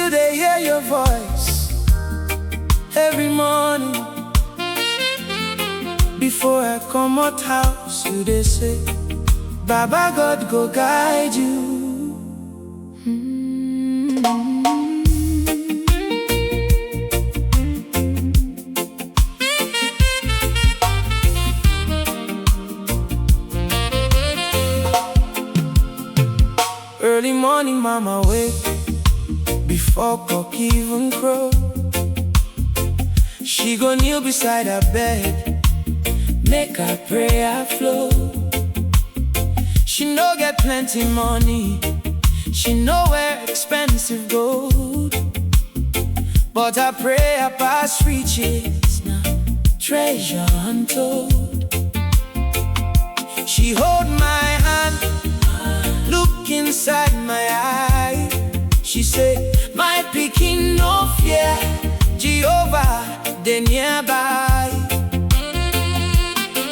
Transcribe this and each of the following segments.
still they hear your voice every morning. Before I come out house, you they say, Baba God go guide you. Early morning, mama wake before cock even crow. She go kneel beside her bed, make her prayer flow. She no get plenty money, she no wear expensive gold, but her prayer pass reaches now, treasure untold. She hold my hand, look inside my eye. She say, my pikin no fear, Jehovah dey nearby.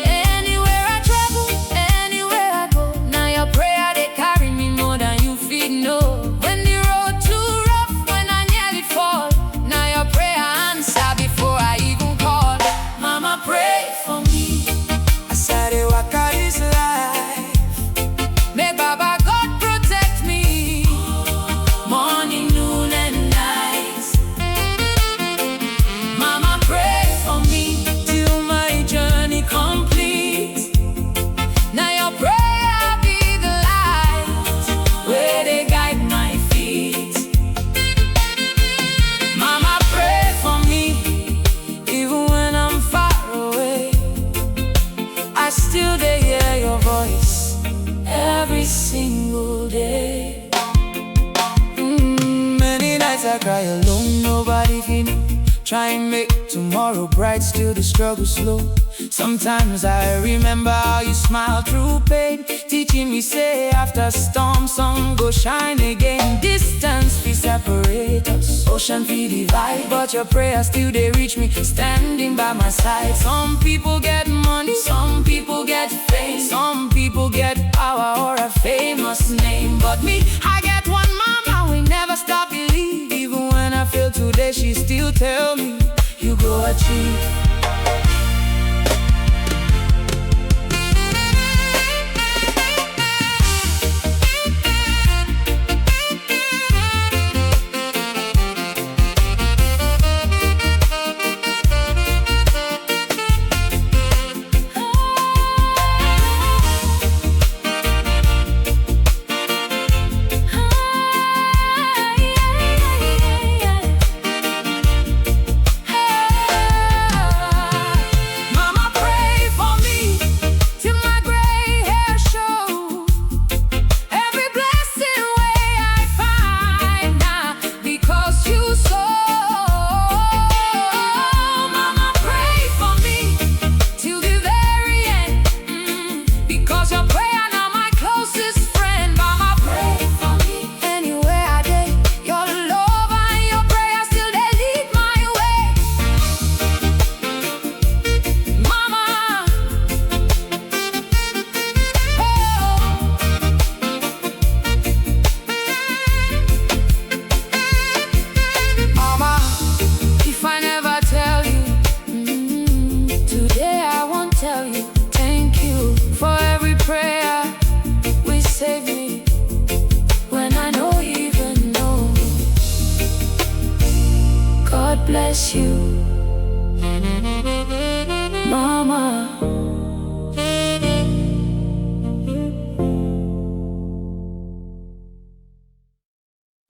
Anywhere I travel, anywhere I go, now your prayer they carry me more than you fit know. When the road too rough, when I nearly fall, now your prayer answer before I even call. Mama pray for me as I dey waka this life. May Baba God protect me, Morning, noon and night. Mama pray for me till my journey complete. now your prayer be the light Where they guide my feet. Mama pray for me even when I'm far away. I still dey hear your voice every single day. Many nights I cry alone, nobody can try and make tomorrow bright, still the struggle slow. Sometimes I remember how you smile through pain, teaching me say after storm sun go shine again. Distance be separate us, ocean be divide, but your prayers still they reach me, standing by my side. Some people get money, some people get fame, some people get power or a famous name, but me, I get one mama, we never stop believe. Even when I fail today, she still tell me, you go achieve. Mama pray for me till my gray hair show. Every blessing way I find now because you so. Mama pray for me till the very end, because your prayer now my closest friend. Mama pray for me anywhere I dey, your love and your prayer still they lead my way. Mama, Mama, if I never tell you, today I won't tell you. Thank you for every prayer we saved me when I don't even know. God bless you.